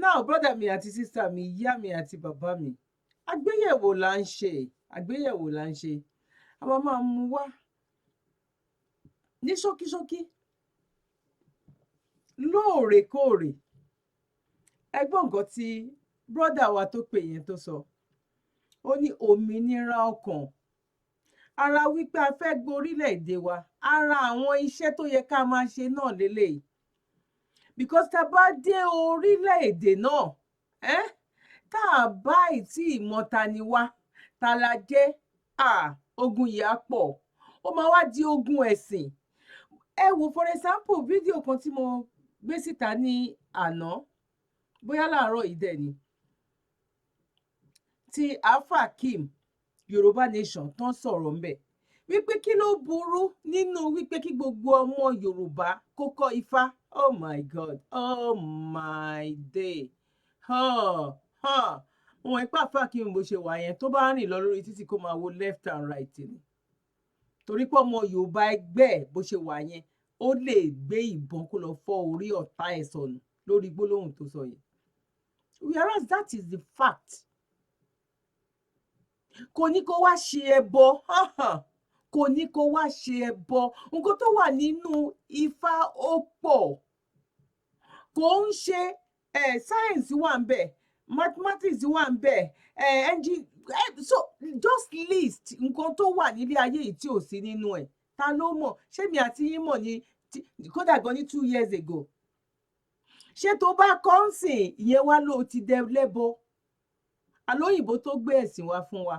Speaker 2: now brother mi àti sister mi ìyá mi àti bàbá mi àgbéyẹ̀wò là ń ṣe àwọn máa mú wá ní ṣókíṣókí lóòrèkóòrè ẹgbọ́n nǹkan tí brọ́dà wa tó pè yẹn tó sọ ó ní òmìnira ọkàn ara wípé a fẹ́ gborílẹ̀-èdè wa ara àwọn iṣẹ́ tó yẹ ká máa ṣe náà lélẹ́yìí because tá a bá dé orílẹ̀-èdè náà tá a bá ìtí ìmọ̀ta ni wá ta la jẹ́ ogun yìí á pọ̀ ó máa wá di ogun ẹ̀sìn ẹ wò for example fídíò kan tí mo gbé síta ní àná bóyá láàárọ̀ yìí dẹ̀ ni ti Alpha Kim Yorùbá nation tán sọ̀rọ̀ ńbẹ̀ wípé kí ló burú nínú wípé kí gbogbo ọmọ Yorùbá kó kọ́ Ifá oh my God oh my day wọn ipá Alpha Kim bó ṣe wà yẹn tó bá rìn lọ lórí títì kó máa wo left and right ni torí pé ọmọ Yorùbá ẹgbẹ́ bó ṣe wà yẹn ó lè gbé ìbọn kó lọ fọ́ orí ọ̀tá ẹ̀ sọnù lórí gbólóhùn tó sọ yẹn whereas that is the fact kò ní kó wá ṣe ẹbọ kò ní kó wá ṣe ẹbọ nǹkan tó wà nínú Ifá ó pọ̀ kò ń ṣe science wà ń bẹ̀ mathematics wà ń bẹ̀ so just list nǹkan tó wà nílé ayé yìí tí ò sí nínú ẹ̀ ta ló mọ̀ ṣé mi àti yín mọ̀ ní kódà gan ní 2 years ago ṣé tó bá kọ́ ń sìn ìyẹn wá ló ti dẹ lẹ́bọ alóyìnbó tó gbé ẹ̀sìn wá fún wa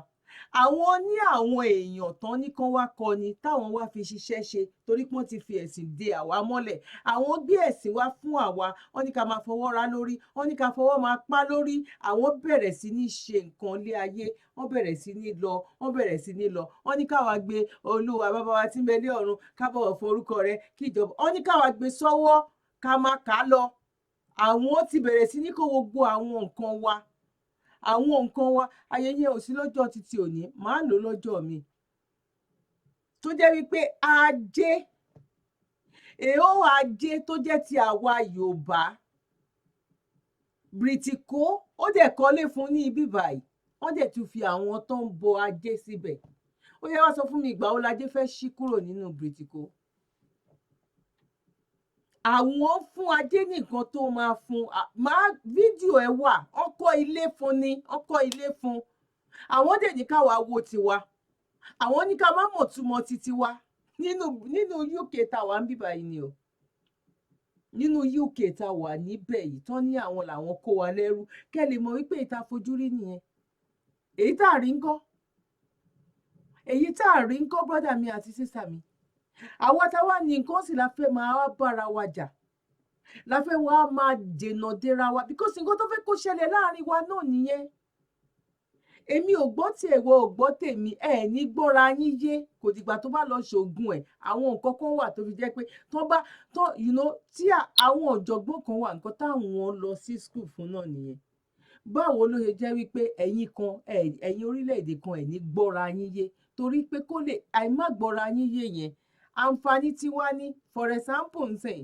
Speaker 2: àwọn ní àwọn èèyàn tán ní kán wá kọ́ni táwọn wá fi ṣiṣẹ́ ṣe torí pé wọ́n ti fi ẹ̀sìn de àwa mọ́lẹ̀ àwọn gbé ẹ̀sìn wá fún àwa wọ́n ní ká máa fọwọ́ ra lórí wọ́n ní ká fọwọ́ máa pa lórí àwọn bẹ̀rẹ̀ sí ní ṣe nǹkan lé ayé wọ́n bẹ̀rẹ̀ sí ní lọ wọ́n ní káwa gbé olúwa bàbá wa tí ń bẹ ní ọ̀run ká bọ̀wọ̀ forúkọ rẹ̀ kí ìjọba wọ́n ní káwa gbé sọ́wọ́ ká máa kà á lọ àwọn ti bẹ̀rẹ̀ sí ní kó gbogbo àwọn nǹkan wa ayẹyẹ ò sí lọ́jọ́ títí òní máa lò lọ́jọ́ mi tó jẹ́ wípé ajé tó jẹ́ ti àwa Yorùbá bìrìtìkó ó dẹ̀ kọ́lé fún ní ibi báyìí wọ́n dẹ̀ tún fi àwọn tó ń bọ ajé síbẹ̀ ó yẹ wá sọ fún mi ìgbà wo lajé fẹ́ ṣí kúrò nínú bìrìtìkó àwọn fún ajé nìkan tó máa fún fídíò ẹ wà ọkọ ilé fún àwọn dẹ̀ ní káwa wo tiwa àwọn ní ká má mọ̀ túmọ̀ títí wa nínú UK tàwa ń bíbá yìí ni o nínú UK tá wà níbẹ̀ yìí tán ní àwọn làwọn kó wa lẹ́rú kẹ́ lè mọ̀ wípé ìta fojú rí nìyẹn. Èyí tá a rí ńkọ́? Èyí tá a rí ńkọ́ brọ́dà mi àti sísà mi? Àwa tá wà ní nǹkan sì la fẹ́ máa wá bára wa jà, la fẹ́ wá máa dènà dera wa because nǹkan tó fẹ́ kó ṣẹlẹ̀ láàrin wa náà nìyẹn. Èmi ò gbọ́ tiẹ̀, ìwọ ò gbọ́ tèmi, ẹ ní gbọ́ra yín yé, kò dìgbà tó bá lọ ṣògùn ẹ̀. Àwọn nǹkan kan wà tó fi jẹ́ pé tí àwọn ọ̀jọ̀gbọ́n kan wà nǹkan táwọn lọ sí school fún náà nìyẹn. Báwo ló ṣe jẹ́ wípé ẹ̀yin orílẹ̀-èdè kan ẹ̀ ní gbọ́ra yín yé torí pé kó lè àìmá gbọ́ra yín yé yẹn àǹfààní tí wá ní for example nsìn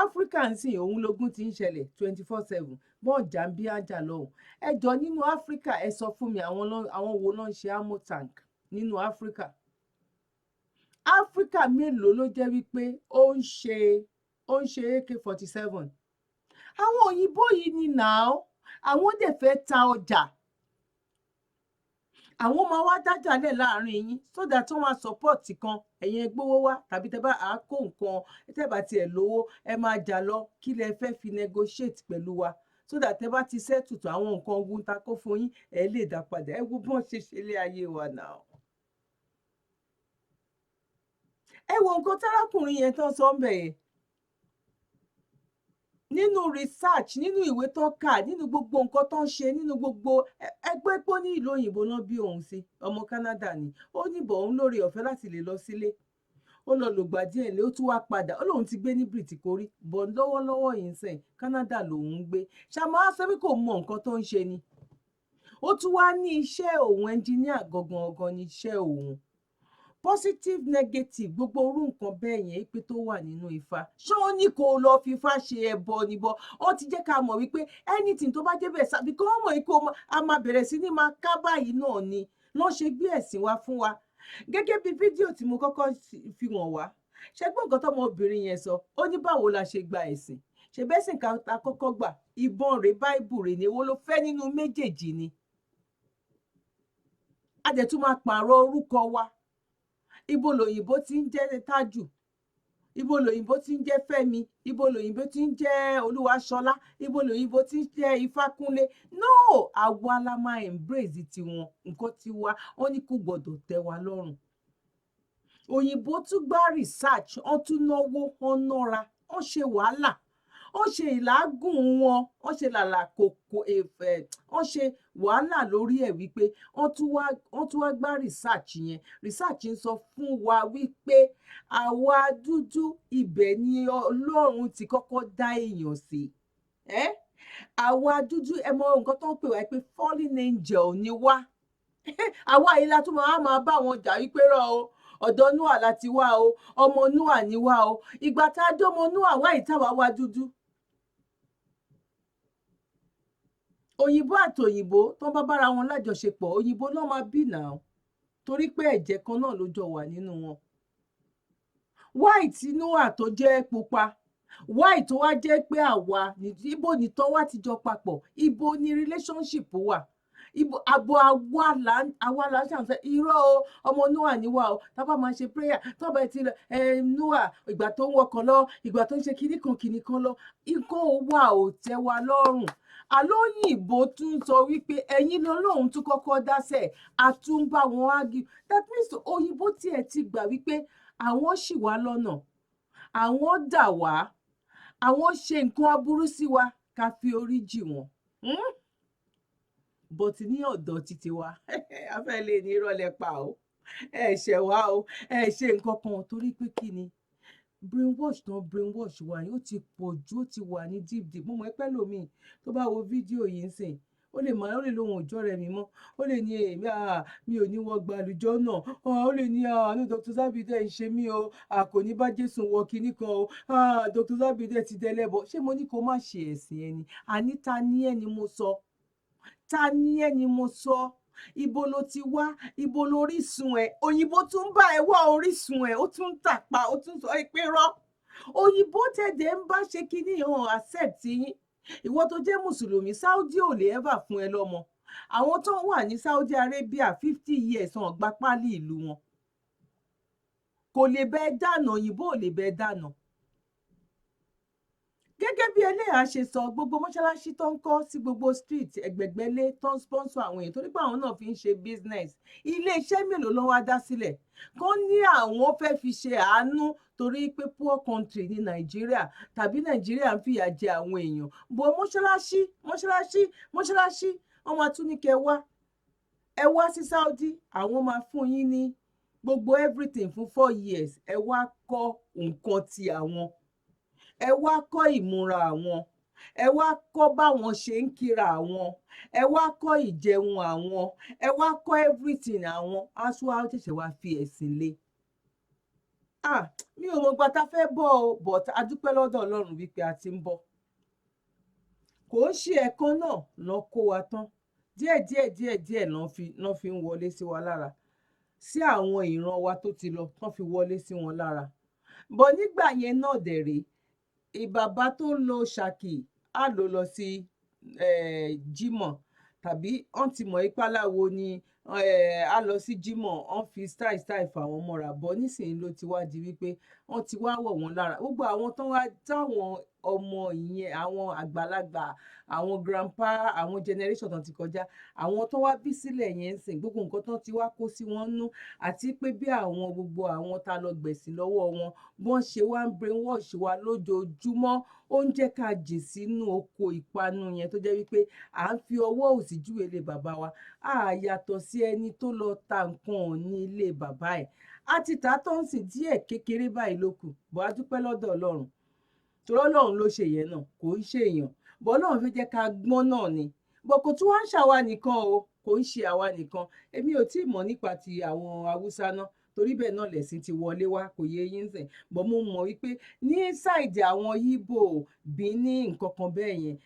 Speaker 2: Africa nsìn òun lógún ti ń ṣẹlẹ̀ 24/7 bọ́ọ̀ jà ń bí àjà lọ́hùn. Ẹ jọ nínú Africa ẹ sọ fún mi àwọn wo ló ń ṣe ammo tank nínú Africa? Africa mélòó ló jẹ́ wípé ó ń ṣe AK-47? Àwọn òyìnbó yìí ni now àwọn dẹ̀ fẹ́ ta ọjà. Àwọn máa wá dájà lẹ̀ láàrin yín so that wọ́n máa support kan ẹ̀yin ẹ gbówó wá tàbí tẹ́ bá kó nǹkan tẹ́ bá tiẹ̀ lówó ẹ máa jà lọ kí lẹ fẹ́ fi negotiate pẹ̀lú wa so that tẹ́ bá ti settle tó àwọn nǹkan ogun ta kó fún yín ẹ lè dá padà. Ẹ wo bọ́n ṣe ṣe ilé ayé wa now. Ẹ wo nǹkan tárákùnrin yẹn tán sọ ń bẹ̀ yẹn. Nínú research, nínú ìwé tó kà, nínú gbogbo nǹkan tó ń ṣe, nínú gbogbo ẹgbẹ́ pọ́ ní ìlú òyìnbó náà bí òun sí, ọmọ Canada ni. Ó ní bọ̀ òun lórí ọ̀fẹ́ láti lè lọ sílé. Ó lọ lògbà díẹ̀ lé, ó tún wá padà. Ó lóun ti gbé ní British bọ̀ lọ́wọ́lọ́wọ́ yìí sẹ́yìn Canada lòun ń gbé. Ṣàmọ́ á sọ pé kò mọ nǹkan tó ń ṣe ni. Ó tún wá ní iṣẹ́ òun engineer gangan ní iṣẹ́ òun. Positive, negative, gbogbo orú nǹkan bẹ́ẹ̀ yẹn pé tó wà nínú Ifá. Ṣé wọ́n ní kó lọ fi Ifá ṣe ẹbọ níbọ̀? Ó ti jẹ́ ká mọ̀ wípé anything tó bá jẹ́ bẹ́ẹ̀ sábì kí wọ́n mọ̀ wípé a máa bẹ̀rẹ̀ sí ní máa ká báyìí náà ni. Lọ́n ṣe gbé ẹ̀sìn wá fún wa. Gẹ́gẹ́ bí fídíò tí mo kọ́kọ́ fi hàn wá. Ṣé gbọ́ nǹkan tọ́mọbìnrin yẹn sọ? Ó ní báwo la ṣe gba ẹ̀sìn? Ṣé bẹ́sìn ká ta kọ́kọ́ gbà? Ìbọn rẹ̀ Báíbù rẹ̀ ni èwo ló fẹ́ nínú méjèèjì ni? A dẹ̀ tún máa pààrọ̀ orúkọ wa. Ibo lòyìnbó ti ń jẹ́ Tájù, ibo lòyìnbó ti ń jẹ́ Fẹ́mi, ibo lòyìnbó ti ń jẹ́ Olúwaṣọlá, ibo lòyìnbó ti ń jẹ́ Ifákúnlé. No, àwa la máa embrace tiwọn, nǹkan tiwa, wọ́n ní kò gbọ́dọ̀ tẹ́ wa lọ́rùn. Òyìnbó tún gbá research, wọ́n tún náwó, wọ́n nára, wọ́n ṣe wàhálà, wọ́n ṣe ìlágùn wọn, wọ́n ṣe làlàkòkò wọ́n ṣe wàhálà lórí ẹ̀ wípé wọ́n tún wá gbá research yẹn. Research ń sọ fún wa wípé àwa dúdú ibẹ̀ ni Ọlọ́run ti kọ́kọ́ dá èèyàn sí. Àwa dúdú ẹ mọ nǹkan tó ń pè wá pé fallen angel ni wá. Àwa yìí la tún máa bá wọn jà wípé rọ o. Ọ̀dọ̀ Noah láti wá o, ọmọ Noah ni wá o. Ìgbà tá a dọ́mọ Noah wá ìtawà wá dúdú. Òyìnbó àti òyìnbó tó bá bára wọn lájọṣepọ̀, òyìnbó náà máa bí náà torí pé ẹ̀jẹ̀ kan náà ló jọ wà nínú wọn. White Noah tó jẹ́ pupa, white tó wá jẹ́ pé àwa ibo nìtọ́ wá ti jọ papọ̀, ibo ni relationship wà. Ibo àwa là ń ṣàǹfẹ́ irọ́ o ọmọ Noah ni wá o tá bá máa ṣe prayer tó bá ti lọ Noah ìgbà tó ń wọkọ̀ lọ ìgbà tó ń ṣe kinní kan lọ nǹkan wà ò tẹ́ wa lọ́rùn. Àlóyìnbó tún sọ wípé ẹ̀yin lọ́lọ́run tún kọ́kọ́ dáṣẹ̀ àtúnbá wọn ági. That means òyìnbó tiẹ̀ ti gbà wípé àwọn ṣì wá lọ́nà, àwọn dà wá, àwọn ṣe nǹkan aburú sí wa ká fi orí jì wọ́n. But ní ọ̀dọ̀ títí wa a fẹ́ lè ní ìrọ̀lẹ́ pa o ẹ ṣẹ̀ wá o ẹ ṣe nǹkan kan torí pé kí ni brainwash wa yìí ó ti pọ̀ jù ó ti wà ní deep mo mọ̀ pẹ́ lómi tó bá wo fídíò yìí ń sìn ó lè lóhun òjọ́ rẹ̀ mi mọ́ ó lè ní èmi mi ò ní wọ gbàlùjọ́ náà ó lè ní àánú Dr. Zabide ń ṣe mí o kò ní bá Jésù wọ kinní kan o Dr. Zabide ti dẹlẹ́bọ. Ṣé mo ní kó má ṣe ẹ̀sìn ẹni? Àní ta ni ẹni mo sọ? Ta ni ẹni mo sọ? Ibo ló ti wá? Ibo lórísun ẹ? Òyìnbó tún bá ẹ wá orísun ẹ, ó tún tàpá, ó tún sọ pé rọ́. Òyìnbó tẹ̀dẹ̀ ń bá ṣe kinní hàn accept yín. Ìwọ tó jẹ́ Mùsùlùmí, Saudi ò lè ever fún ẹ lọ́mọ. Àwọn tó wà ní Saudi Arabia 50 years hàn gba pálí ìlú wọn. Kò lè bẹ́ẹ̀ dànà, òyìnbó ò lè bẹ́ẹ̀ dànà. gẹ́gẹ́ bí Eleha ṣe sọ, gbogbo mọ́ṣáláṣí tó ń kọ́ sí gbogbo street ẹgbẹ̀gbẹ́lé tó ń sponsor àwọn èèyàn torí pé àwọn náà fi ń ṣe business. Ilé-iṣẹ́ mélòó ló wá dá sílẹ̀ kán ní àwọn fẹ́ fi ṣe àánú torí pé poor country ní Nàìjíríà tàbí Nàìjíríà ń fìyà jẹ àwọn èèyàn. Bọ̀ mọ́ṣáláṣí wọ́n máa tún ní kẹ́ ẹ wá sí Saudi, àwọn máa fún yín ní gbogbo everything fún 4 years. Ẹ wá kọ́ nǹkan ti àwọn, ẹ wá kọ́ ìmúra àwọn, ẹ wá kọ́ báwọn ṣe ń kíra àwọn, ẹ wá kọ́ ìjẹun àwọn, ẹ wá kọ́ everything àwọn. Aṣọ àwọn ṣẹ̀ṣẹ̀ wá fi ẹ̀sìn lé. Mi ò mọ̀ gbà tá fẹ́ bọ̀ o, but a dúpẹ́ lọ́dọ̀ Ọlọ́run wípé a ti ń bọ̀. Kò ń ṣe ẹ̀kan náà lọ́ kó wa tán, díẹ̀ lọ́ fi ń wọlé sí wa lára, sí àwọn ìran wa tó ti lọ tán fi wọlé sí wọn lára. Bọ̀ nígbà yẹn náà dẹ̀ rèé, ìbàbá tó lo Ṣàkì á lọ sí Jímọ̀, tàbí wọ́n ti mọ̀ ipá láwo ni á lọ sí Jímọ̀, wọ́n fi style fàwọn mọ́ra. Bọ̀ nísìnyí ló ti wá di wípé wọ́n ti wá wọ̀ wọ́n lára. Gbogbo àwọn táwọn ọmọ ìyẹn, àwọn àgbàlagbà, àwọn grandpa, àwọn generation tán ti kọjá, àwọn tó wá bí sílẹ̀ yẹn ń sìn, gbogbo nǹkan tán ti wá kó sí wọn nú, àti pé bí gbogbo àwọn tá lọ gbẹ̀sìn lọ́wọ́ wọn, bọ́n ṣe wá ń brainwash wa lójoojúmọ́, ó ń jẹ́ ká jìn sínú oko ìpanu yẹn tó jẹ́ wípé à ń fi ọwọ́ òsì júwe ilé bàbá wa. Yàtọ̀ sí ẹni tó lọ ta nǹkan ní ilé bàbá ẹ̀. A ti tà tó ń sìn díẹ̀ kékeré báyìí ló kù. Bọ̀ a dúpẹ́ lọ́dọ̀ Ọlọ́run, torí Ọlọ́run ló ṣe yẹn náà, kò ń ṣe èèyàn. Bọ̀ Ọlọ́run fẹ́ jẹ́ ká gbọ́n náà ni. Bọ̀ kò tún wá ń ṣàwa nìkan o, kò ń ṣe àwa nìkan. Èmi ò tí ì mọ̀ nípa ti àwọn Haúsá náà, torí bẹ́ẹ̀ náà lẹ̀sìn ti wọlé wá, kò yé yín sìn. Bọ̀ mo mọ̀ wípé ní sáìdì àwọn Ìgbò, Bìní, nǹkan kan bẹ́ẹ̀ yẹn,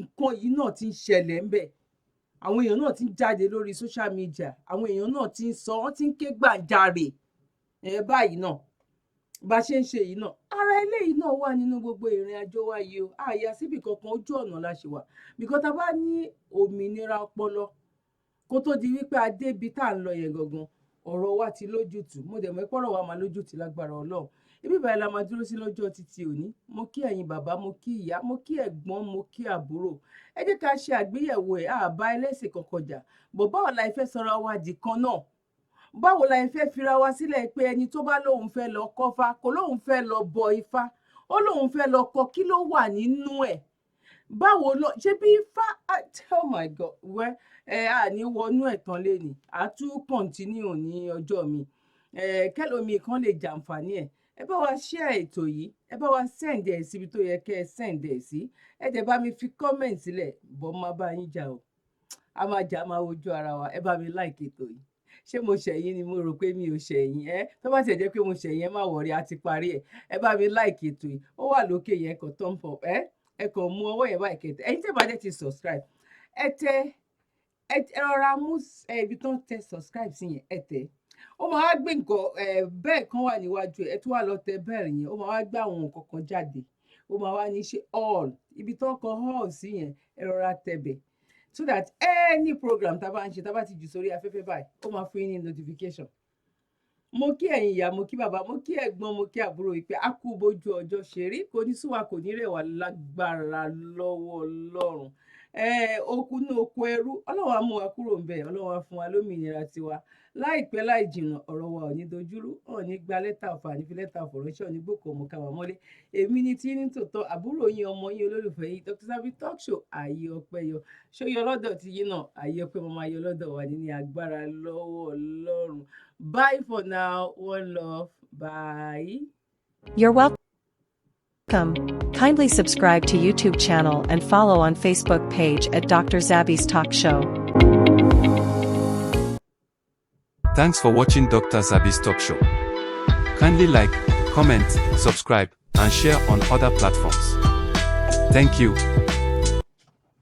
Speaker 2: nǹkan yìí náà ti ń ṣẹlẹ̀ ń bẹ̀. Àwọn èèyàn náà ti ń jáde lórí social media, àwọn èèyàn náà ti ń sọ, wọ́n ti ń ké gbàjarè báyìí náà. Bá ṣe ń ṣe yìí náà, ara eléyìí náà wà nínú gbogbo ìrìn àjò wa yìí o. Àyà síbì kankan, ojú ọ̀nà la ṣe wà. Because tá bá ní òmìnira ọpọlọ kó tó di wípé a dé ibi tá à ń lọ yẹn gangan, ọ̀rọ̀ wa ti lójútùú. Mo dẹ̀ mọ̀ pé ọ̀rọ̀ wa máa lójútùú lágbára Ọlọ́run. Ibi báyìí la máa dúró sí lọ́jọ́ títí òní. Mo kí ẹ̀yin bàbá, mo kí ìyá, mo kí ẹ̀gbọ́n, mo kí àbúrò. Ẹ jẹ́ ká ṣe àgbéyẹ̀wò àbá ẹlẹ́sìn kankan jà. Bọ̀ báwo la fẹ́ sọra wa di kan náà? Báwo la fẹ́ fira wa sílẹ̀ pé ẹni tó bá lóun fẹ́ lọ kọ́fá, kò lóun fẹ́ lọ bọ ifá, ó lóun fẹ́ lọ kọ kí ló wà nínú ẹ̀? Báwo lọ ṣe bí ifá? Oh my God, wẹ́ àní wọnú ẹ̀tàn lẹ́nì, a tún continue ní ọjọ́ mi. Kẹ́lòmíì kan lè jàǹfààní ẹ̀. Ẹ bá wa share ètò yìí, ẹ bá wa send ẹ̀ síbi tó yẹ kẹ́ ẹ send ẹ̀ sí. Ẹ dẹ̀ bá mi fi comment sílẹ̀, bọ́ má bá yín jà o. A máa jà, máa wojú ara wa. Ẹ bá mi like ètò yìí. Ṣé mo ṣẹ̀yìn ni? Mo rò pé mi ò ṣẹ̀yìn. Tó bá tiẹ̀ jẹ́ pé mo ṣẹ̀yìn, ẹ má worry, a ti parí ẹ̀. Ẹ bá mi like ètò yìí. Ó wà lókè yẹn, kàn thumb up. Ẹ kàn mú ọwọ́ yẹn báyìí kẹ̀tẹ̀. Ẹ̀yin tẹ́ bá dẹ̀ ti subscribe, ẹ rọra mú ibi tó ń tẹ subscribe sí yẹn, ẹ tẹ̀. Ó máa wá gbé nǹkan bẹ́ẹ̀ kan wà níwájú ẹ̀, ẹ tún wá lọ tẹ bẹ́ẹ̀ yẹn. Ó máa wá gbé àwọn nǹkan kan jáde. Ó máa wá ní ṣe all. Ibi tó ń kọ all sí yẹn, ẹ rọra tẹ bẹ̀. So that any program tá bá ń ṣe, tá bá ti jù sórí afẹ́fẹ́ báyìí, ó máa fún yín ní notification. Mo kí ẹ̀yin ìyá, mo kí bàbá, mo kí ẹ̀gbọ́n, mo kí àbúrò wípé a kú bójú ọjọ́ ṣe rí, kò ní sú wa, kò ní rẹ̀ wá lágbára lọ́wọ́ Ọlọ́run. Okú ní oko ẹrú, Ọlọ́run á mú wa kúrò ńbẹ̀, Ọlọ́run á fún wa lómìnira tiwa. Láìpẹ́ láì jìnnà, ọ̀rọ̀ wa ò ní dojúrú, ò ní gba lẹ́tà ọ̀fà, ní fi lẹ́tà ọ̀fọ̀ ránṣẹ́, ò ní gbòkó ọmọ ká wa mọ́lé. Èmi ni tí ní tòótọ́, àbúrò yín, ọmọ yín, olólùfẹ́ yín, Dr. Zabby's Talk Show, ààyè ọpẹ́ yọ. Ṣó yọ lọ́dọ̀ ti yín náà? Ààyè ọpẹ́ máa yọ lọ́dọ̀ wa ní agbára lọ́wọ́ Ọlọ́run. Bye for now. One love. Bye.
Speaker 1: You're welcome. Kindly subscribe to YouTube channel and follow on Facebook page at Dr. Zabby's Talk Show.
Speaker 7: Thanks for watching Dr. Zabby's Talk Show. Kindly like, comment, subscribe, and share on other platforms. Thank you.